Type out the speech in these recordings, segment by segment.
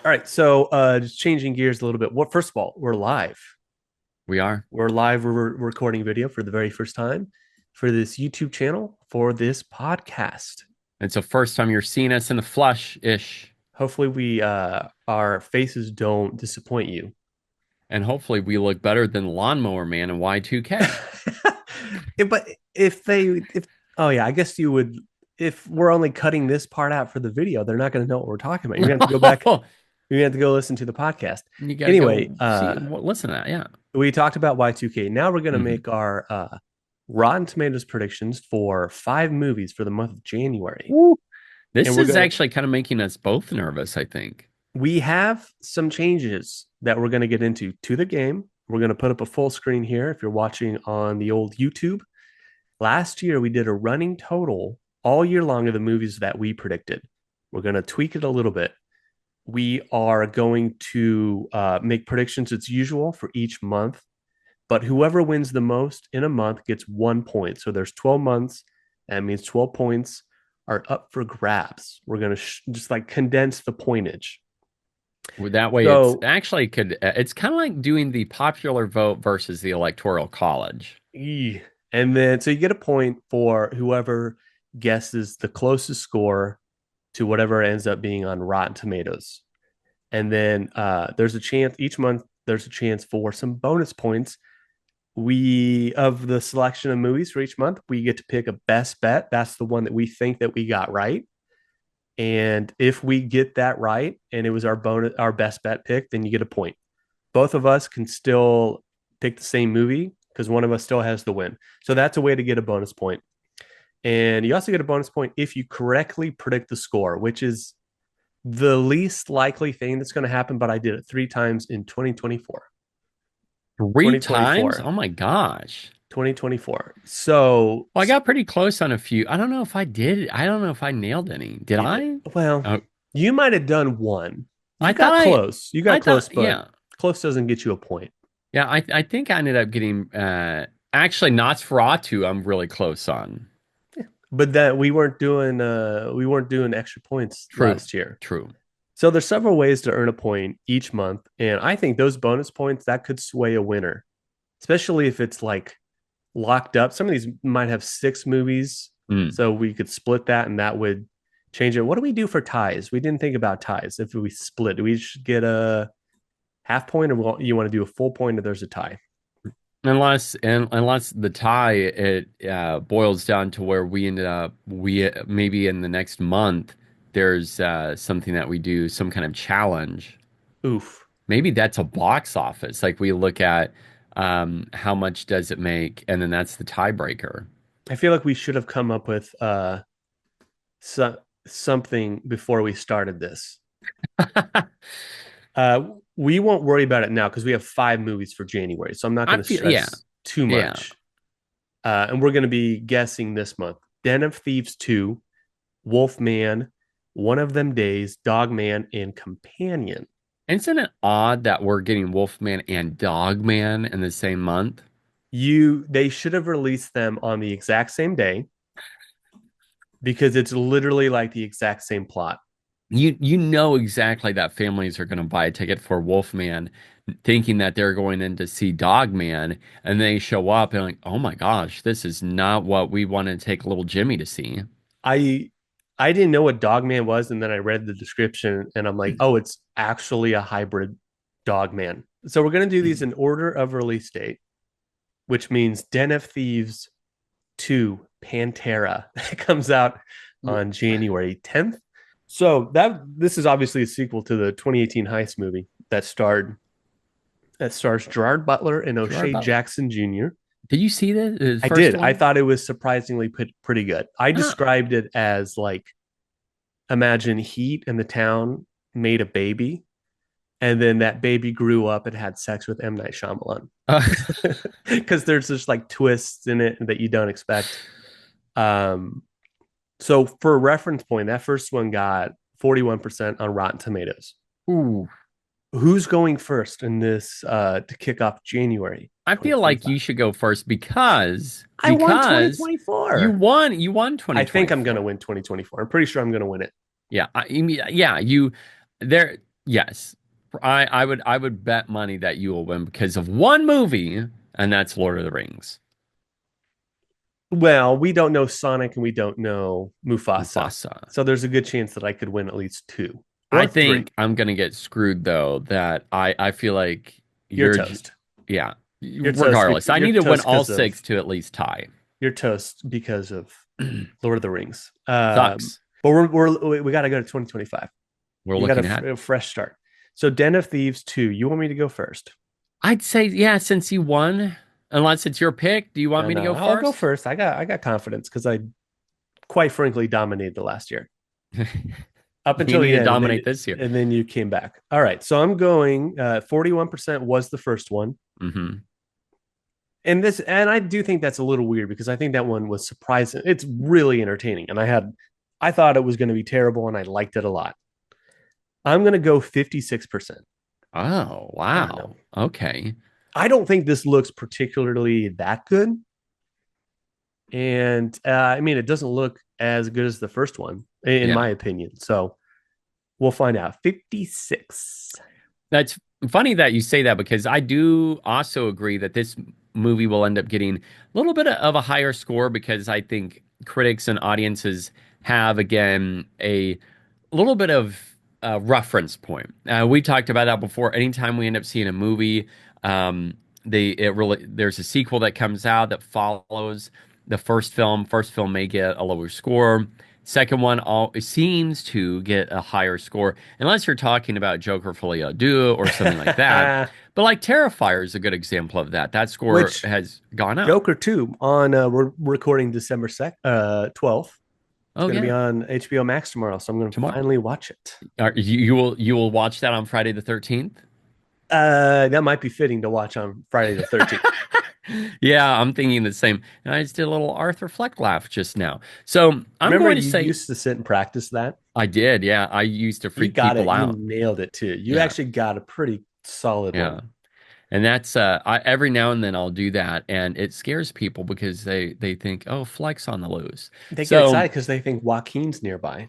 All right, so just changing gears a little bit. What first of all, we're live. We are. We're live. We're recording video for the very first time for this YouTube channel for this podcast. It's the first time you're seeing us in the flesh-ish. Hopefully, we our faces don't disappoint you. And hopefully we look better than Lawnmower Man and Y2K. But if oh yeah, I guess you would if we're only cutting this part out for the video, they're not going to know what we're talking about. You're going to have to go back. You're going to have to go listen to the podcast. You gotta Anyway, go see, listen to that. Yeah. we talked about Y2K. Now we're going to Hmm. make our Rotten Tomatoes predictions for 5 movies for the month of January. Woo. And This we're is going to, actually kind of making us both nervous, I think. we have some changes that we're going to get into to the game. We're going to put up a full screen here if you're watching on the old YouTube. Last year, we did a running total all year long of the movies that we predicted. We're going to tweak it a little bit. We are going to make predictions as usual for each month, but whoever wins the most in a month gets 1 point. So there's 12 months. That means 12 points are up for grabs. We're going to just like condense the pointage. That way, it's So, actually it's kind of like doing the popular vote versus the electoral college. and then so you get a point for whoever guesses the closest score to whatever ends up being on Rotten Tomatoes. And then there's a chance each month, there's a chance for some bonus points. We, of the selection of movies for each month, we get to pick a best bet. That's the one that we think that we got right. And if we get that right and it was our best bet pick, then you get a point. Both of us can still pick the same movie because one of us still has the win. So that's a way to get a bonus point. And you also get a bonus point if you correctly predict the score, which is the least likely thing that's going to happen, but I did it 3 times in 2024. Three times? 2024. Oh my gosh. 2024. So, Well, I got pretty close on a few. I don't know if I did. I don't know if I nailed any. Did yeah, I? well, Oh, you might have done one. I You thought got I, close. You got I close, thought, but yeah. close doesn't get you a point. Yeah, I think I ended up getting actually Nosferatu I'm really close on. But that we weren't doing extra points True. last year. True. So there's several ways to earn a point each month, and I think those bonus points that could sway a winner, especially if it's like locked up. Some of these might have 6 movies, Mm. so we could split that, and that would change it. What do we do for ties? We didn't think about ties. If we split, do we just get a half point, or you want to do a full point if there's a tie? Unless the tie it boils down to where we ended up we maybe in the next month there's something that we do some kind of challenge. Oof. Maybe that's a box office. Like we look at how much does it make, and then that's the tiebreaker. I feel like we should have come up with something before we started this. Uh, we won't worry about it now because we have 5 movies for January, so I'm not I going to feel yeah, stress too yeah. much. And we're going to be guessing this month: Den of Thieves 2, Wolfman, One of Them Days, Dogman, and Companion. Isn't it odd that we're getting Wolfman and Dogman in the same month? They should have released them on the exact same day because it's literally like the exact same plot. You know exactly that families are going to buy a ticket for Wolfman, thinking that they're going in to see Dogman, and they show up and like, oh my gosh, this is not what we wanted to take little Jimmy to see. I I didn't know what Dogman was, and then I read the description, and I'm like, oh, it's actually a hybrid Dogman. So we're gonna do these in order of release date, which means Den of Thieves 2 Pantera that comes out on January 10th. So that this is obviously a sequel to the 2018 heist movie that stars Gerard Butler and Gerard O'Shea Butler. Jackson Jr. Did you see the I first did. I one? thought it was surprisingly pretty good. I Uh, described it as like imagine Heat and the town made a baby, and then that baby grew up and had sex with M. Night Shyamalan. uh, Because there's just like twists in it that you don't expect. Um, so for a reference point, that first one got 41% on Rotten Tomatoes. ooh, Who's going first in this to kick off January I feel like 2025? you should go first because I won you 2024. won I think I'm going to 2024. win 2024. I'm pretty sure I'm going to win it. Yeah, yeah, you there Yes. I would bet money that you will win because of one movie, and that's Lord of the Rings. Well, we don't know Sonic and we don't know Mufasa. Mufasa. So there's a good chance that I could win at least two I or three. think I'm gonna get screwed though, that I feel like You're you're toast. yeah. You're toast. Regardless, I You're need to win toast all because of six to at least tie. you're toast because of Lord of the Rings. Sucks. But we got to go to 2025. We're You got looking at. a fresh start. So Den of Thieves 2. You want me to go first? I'd say, yeah, since you won, unless it's your pick, do you want No, me to no, go I'll go first? first. I got confidence because I quite frankly dominated the last year up You until need the to end, dominate this year. and then you came back. All right, so I'm going. 41% was the first one, Hmm. and I do think that's a little weird because I think that one was surprising. It's really entertaining, and I thought it was going to be terrible, and I liked it a lot. I'm going to go 56%. Oh, I don't know. wow. Okay. I don't think this looks particularly that good. And I mean, it doesn't look as good as the first one, in Yeah. my opinion. So we'll find out. 56. That's funny that you say that because I do also agree that this movie will end up getting a little bit of a higher score because I think critics and audiences have, again, a little bit of a reference point. We talked about that before. Anytime we end up seeing a movie, there's a sequel that comes out that follows the first film. First film may get a lower score. Second one all seems to get a higher score, unless you're talking about Joker Folie à or something like that. But like Terrifier is a good example of that. That score Which has gone up. Joker 2 on, we're recording December 12th. It's Oh going to be yeah, on HBO Max tomorrow. So I'm going to tomorrow. finally watch it. You will watch that on Friday the 13th? That might be fitting to watch on Friday the 13th. Yeah, I'm thinking the same. And I just did a little Arthur Fleck laugh just now. So I'm Remember, going to you say used to sit and practice that? I did. Yeah, I used to You freak got people it. You out. nailed it too. You Yeah, actually got a pretty solid yeah. one. And that's every now and then I'll do that, and it scares people because they think, oh, Fleck's on the loose. They get So excited because they think Joaquin's nearby.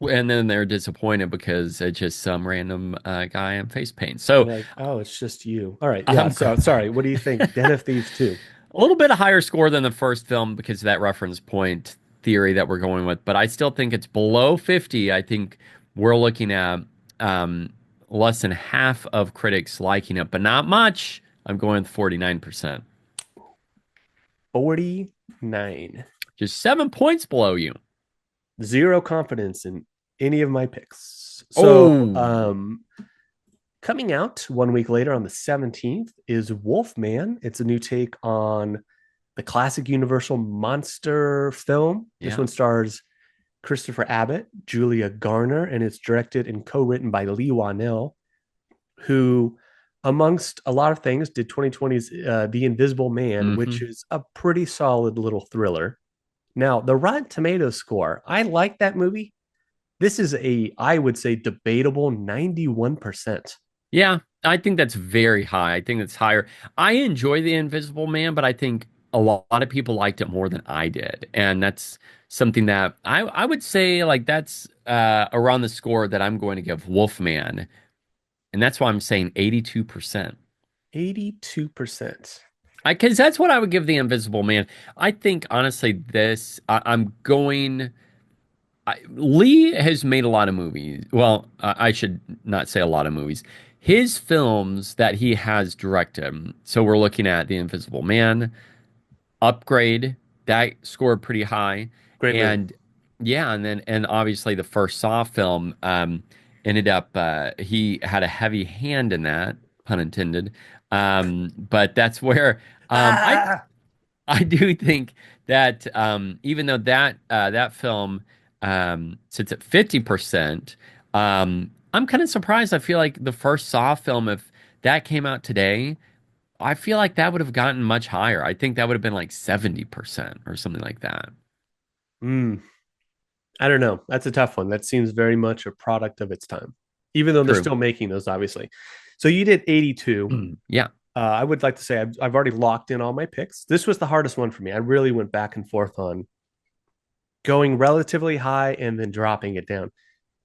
and then they're disappointed because it's just some random guy in face paint. You're So like, oh, it's just you. All right. Yeah. I'm So sorry. What do you think? Den of Thieves 2. a little bit higher score than the first film because of that reference point theory that we're going with, but I still think it's below 50. I think we're looking at um, less than half of critics liking it, but not much. I'm going with 49%. 49. Just 7 points below you. Zero confidence in any of my picks. So, Oh, coming out 1 week later on the 17th is Wolfman. It's a new take on the classic Universal monster film. This yeah. one stars Christopher Abbott, Julia Garner, and it's directed and co-written by Lee Wanell, who, amongst a lot of things, did 2020's The Invisible Man, which Hmm. is a pretty solid little thriller. Now, the Rotten Tomatoes score, I like that movie. This is I would say, debatable 91%. Yeah, I think that's very high. I think it's higher. I enjoy The Invisible Man, but I think a lot of people liked it more than I did. And that's something that I would say like that's around the score that I'm going to give Wolfman. And that's why I'm saying 82%. 82%. Because that's what I would give The Invisible Man. I think honestly, I'm going. Lee has made a lot of movies. Well, I should not say a lot of movies. His films that he has directed. So we're looking at The Invisible Man, Upgrade, that scored pretty high, Great movie. and yeah, and obviously the first Saw film ended up he had a heavy hand in that, pun intended. But that's where I Ah! I do think that even though that film sits at 50%, I'm kind of surprised. I feel like the first Saw film, if that came out today, I feel like that would have gotten much higher. I think that would have been like 70% or something like that. Mm, I don't know. That's a tough one. That seems very much a product of its time, even though they're True. still making those, obviously. So you did 82. Yeah. I would like to say I've already locked in all my picks. This was the hardest one for me. I really went back and forth on going relatively high and then dropping it down.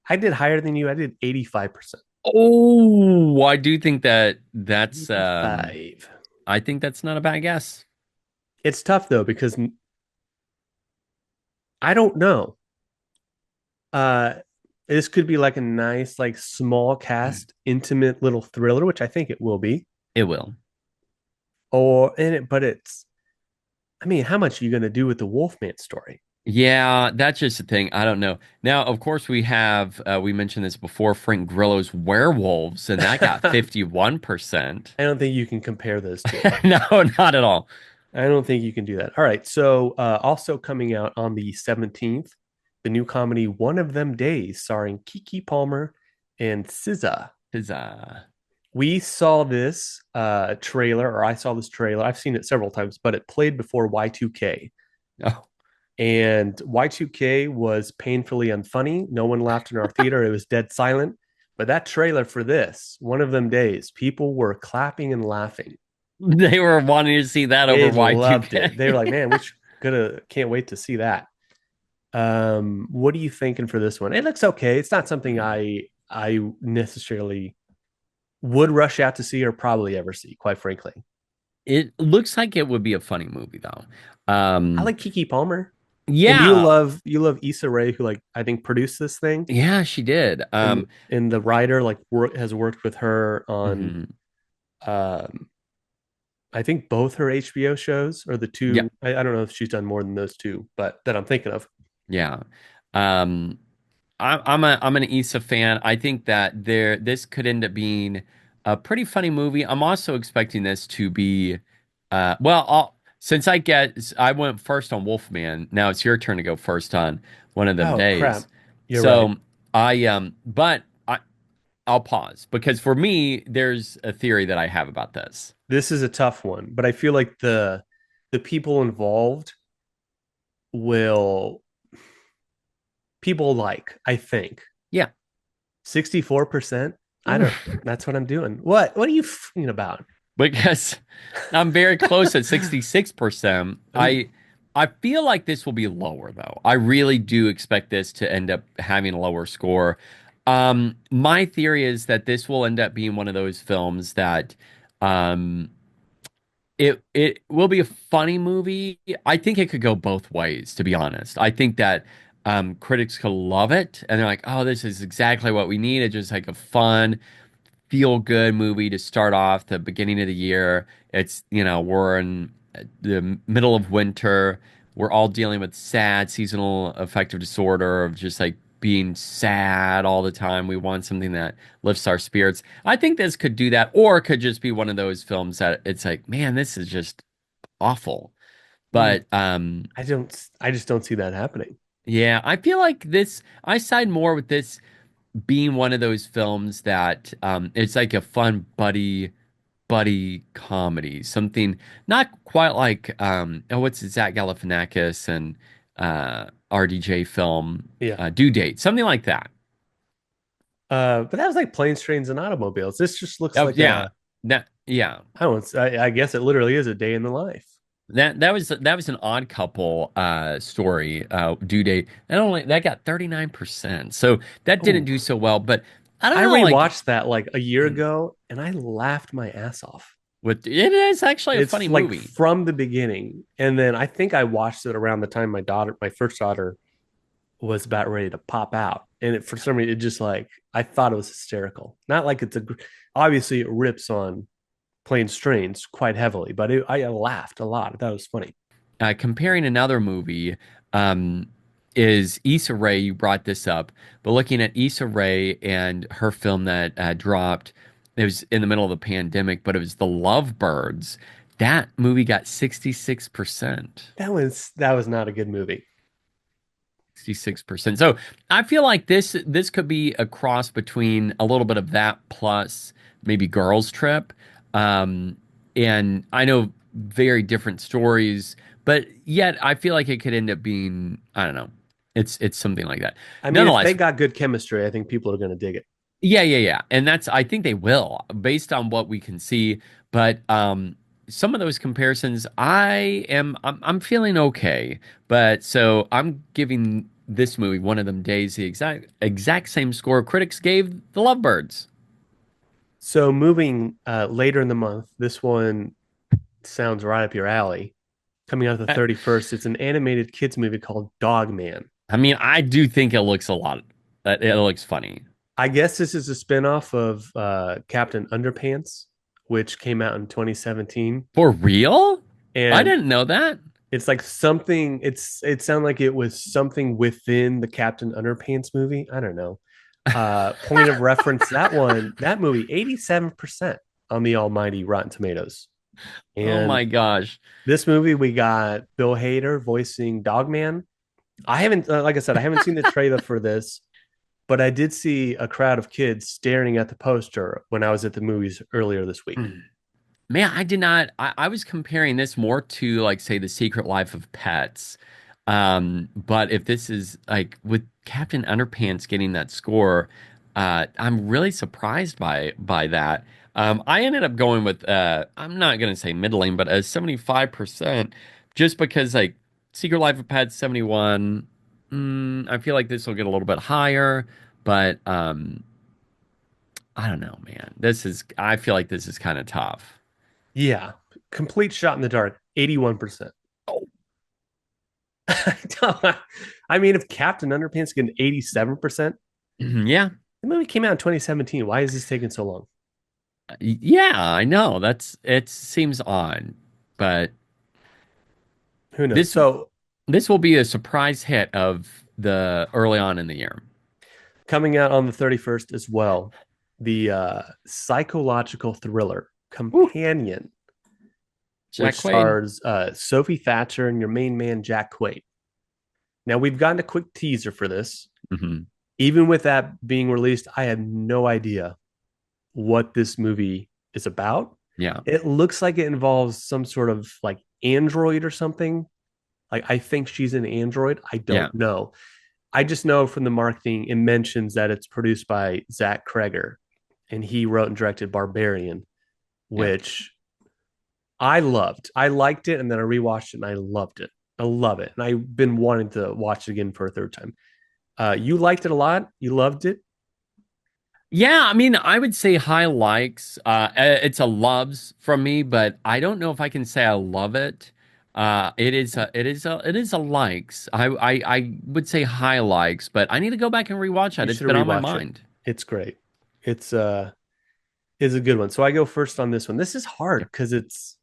I did higher than you. I did 85%. Oh, I do think that that's Number five. I think that's not a bad guess. It's tough though because I don't know. Uh, this could be like a nice, like small cast, intimate little thriller, which I think it will be. It will. But it's, I mean, how much are you going to do with the Wolfman story? Yeah, that's just the thing. I don't know. Now, of course, we have we mentioned this before, Frank Grillo's Werewolves, and that got I 51%. don't think you can compare those two. No, not at all. I don't think you can do that. All right. So, also coming out on the 17th, the new comedy One of Them Days, starring Kiki Palmer and SZA. His We saw this trailer, or I saw this trailer. I've seen it several times, but it played before Y2K. oh, And Y2K was painfully unfunny. No one laughed in our theater. It was dead silent. But that trailer for this, One of Them Days, people were clapping and laughing. they were wanting to see that over They loved it. They were Y2K. like, man, can't wait to see that. What are you thinking for this one? It looks okay. It's not something I necessarily would rush out to see or probably ever see, quite frankly. It looks like it would be a funny movie though. I Um, like Kiki Palmer. And yeah, you love Issa Rae, who like I think produced this thing. yeah, she did. And the writer has worked with her on Mhm. um I think both her HBO shows or the Yeah, two. I don't know if she's done more than those two, but that I'm thinking of. yeah. Um, I'm an Issa fan. I think that this could end up being a pretty funny movie. I'm also expecting this to be since I went first on Wolfman, now it's your turn to go first on One of Them Oh Days. crap. You're right. So I'll pause because for me there's a theory that I have about this. This is a tough one, but I feel like the people involved will people like, I think. Yeah. 64%. I don't That's what I'm doing. What are you thinking about? Because I'm very close at 66%. Ooh. I feel like this will be lower though. I really do expect this to end up having a lower score. My theory is that this will end up being one of those films that um it will be a funny movie. I think it could go both ways, to be honest. I think that critics could love it and they're like, "Oh, this is exactly what we need. It's just like a fun feel good movie to start off the beginning of the year. We're in the middle of winter. We're all dealing with sad seasonal affective disorder of just like being sad all the time. We want something that lifts our spirits. I think this could do that, or it could just be one of those films that it's like, man, this is just awful. Mm, But I just don't see that happening. yeah, I feel like I side more with this being one of those films that it's like a fun buddy comedy, something not quite like what's it, Zach Galifianakis and RDJ film, Yeah. Due Date, something like that. But that was like planes, trains, and automobiles. This just looks Oh like yeah, yeah. I guess it literally is a day in the life. That was an Odd Couple story, Due Date. That got 39%. So that didn't Oh, do so well, but I don't I know, like rewatched that like a year ago and I laughed my ass off. with it is actually a It's funny like movie. from the beginning. And then I think I watched it around the time my first daughter was about ready to pop out. And for some reason, it just like, I thought it was hysterical. Not like obviously it rips on planes, trains quite heavily, but I laughed a lot. I thought it was funny. Comparing another movie, um, is Issa Rae. You brought this up, but looking at Issa Rae and her film that dropped, it was in the middle of the pandemic, but it was The Lovebirds. That movie got 66%. That was not a good movie. 66%. So I feel like this could be a cross between a little bit of that plus maybe Girls Trip. Um, and I know very different stories, but yet I feel like it could end up being, I don't know. It's something like that. I mean, if they Nonetheless, got good chemistry, I think people are going to dig it. yeah, yeah, yeah. And I think they will based on what we can see. But some of those comparisons, I'm feeling okay. But so I'm giving this movie One of Them Days the exact same score critics gave The Lovebirds. So moving later in the month, this one sounds right up your alley. Coming out the I, 31st, it's an animated kids movie called Dog Man. I mean, I do think it looks a lot. It looks funny. I guess this is a spinoff of Captain Underpants, which came out in 2017. For real? I And didn't know that. it's like something, it sounded like it was something within the Captain Underpants movie. I don't know. Point of reference, that movie, 87% on the almighty Rotten Tomatoes. Oh And my gosh. this movie, we got Bill Hader voicing Dogman. I haven't, like I said, I haven't seen the trailer for this, but I did see a crowd of kids staring at the poster when I was at the movies earlier this week. Man, I did not. I was comparing this more to like say The Secret Life of Pets. But if this is like with Captain Underpants getting that score, I'm really surprised by that. I ended up going with I'm not gonna say middling, but a 75% just because like Secret Life of Pets 71. I feel like this will get a little bit higher, but I don't know, man. I feel like this is kind of tough. Yeah, complete shot in the dark, 81%. I mean, if Captain Underpants get an 87%, Yeah. the movie came out in 2017. Why is this taking so long? Yeah, I know. It seems odd, but Who knows? this So, this will be a surprise hit of the early on in the year. coming out on the 31st as well, the psychological thriller Ooh, Companion, Jack which Quaid. stars Sophie Thatcher and your main man, Jack Quaid. Now, we've gotten a quick teaser for this. Hmm. Even with that being released, I had no idea what this movie is about. Yeah, It looks like it involves some sort of like android or something. Like, I think she's an android. I yeah, don't know. I just know from the marketing, it mentions that it's produced by Zach Kreger and he wrote and directed Barbarian, yeah. which I loved. I liked it and then I rewatched it and I loved it. I love it. And I've been wanting to watch it again for a third time. You liked it a lot. You loved it. Yeah, I mean, I would say high likes. It's a loves from me, but I don't know if I can say I love it. It is a likes. I would say high likes, but I need to go back and rewatch You that. It's should been on my rewatch it. mind. It's great. It's is a good one. So I go first on this one. This is hard Yeah. because it's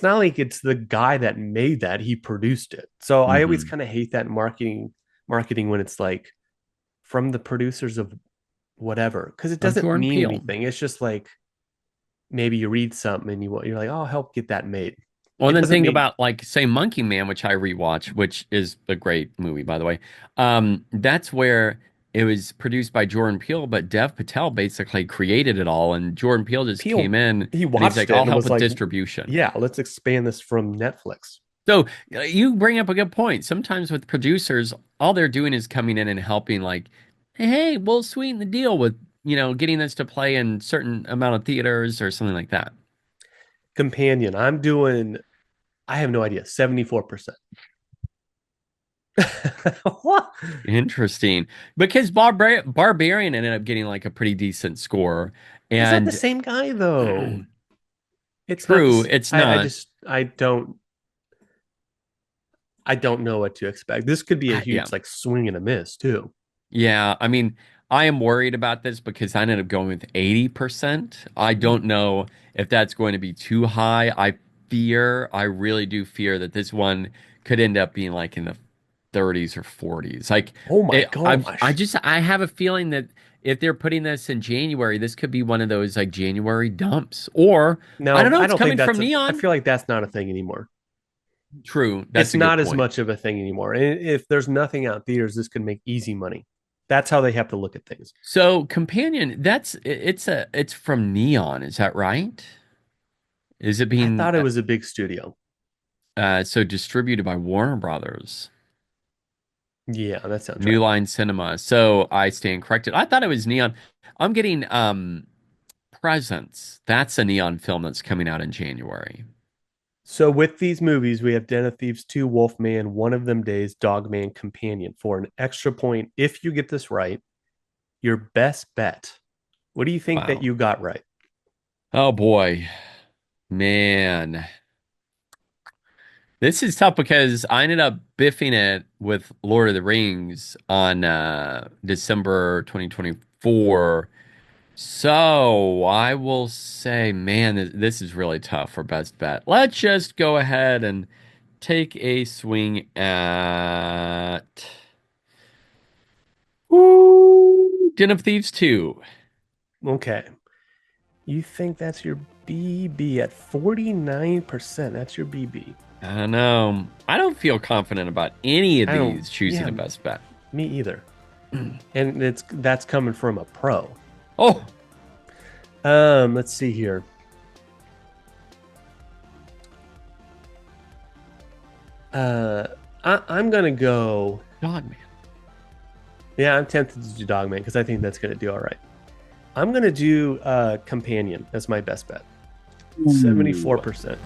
not like it's the guy that made that, he produced it. So I always Hmm. kind of hate that marketing when it's like from the producers of whatever, because it Of doesn't Jordan mean Peele. anything. It's just like maybe you read something and you're like, oh, I'll help get that made. Well, It and then doesn't think mean about like say Monkey Man, which I rewatch, which is a great movie, by the way. That's where it was produced by Jordan Peele, but Dev Patel basically created it all, and Jordan Peele just came Peele, in he and he's watched like, it "I'll and help was with like, distribution." yeah, let's expand this from Netflix. So you bring up a good point. Sometimes with producers, all they're doing is coming in and helping, like, "Hey, we'll sweeten the deal with getting this to play in certain amount of theaters or something like that." Companion, I have no idea, 74%. What? Interesting, because Barbarian ended up getting like a pretty decent score, It's not the and same guy though. It's not true, this. it's I not. just I don't know what to expect. This could be a Yeah, huge like swing and a miss too. yeah. I mean, I am worried about this because I ended up going with 80%. I don't know if that's going to be too high. I really do fear that this one could end up being like in the 30s or 40s. Like, Oh my gosh. I have a feeling that if they're putting this in January, this could be one of those like January dumps. Or I don't No, know. I It's don't think coming from I Neon. feel like that's not a thing anymore. True, It's that's a good not as point. much of a thing anymore. And if there's nothing out in theaters, this could make easy money. That's how they have to look at things. So Companion, it's from Neon, is that right? Is it I being thought it was a big studio. so distributed by Warner Brothers, Yeah, that sounds New right. Line Cinema? So I stand corrected. I thought it was Neon. I'm getting Presence. That's a Neon film that's coming out in January. So with these movies, we have Den of Thieves 2, Wolfman, One of Them Days, Dogman, Companion. For an extra point, if you get this right, your best bet What do you think that Wow. you got right? Oh boy, man. This is tough because I ended up biffing it with Lord of the Rings on December 2024. So I will say, man, this is really tough for best bet. Let's just go ahead and take a swing at Den of Thieves 2. Okay. You think that's your BB at 49%. That's your BB. I don't know. I don't feel confident about any of I don't, these choosing yeah, a best bet. me either. And that's coming from a pro. Oh, Let's see here. Uh, I'm gonna go. God, man. Yeah, I'm tempted to do Dogman because I think that's gonna do all right. I'm gonna do Companion as my best bet. Ooh. 74%.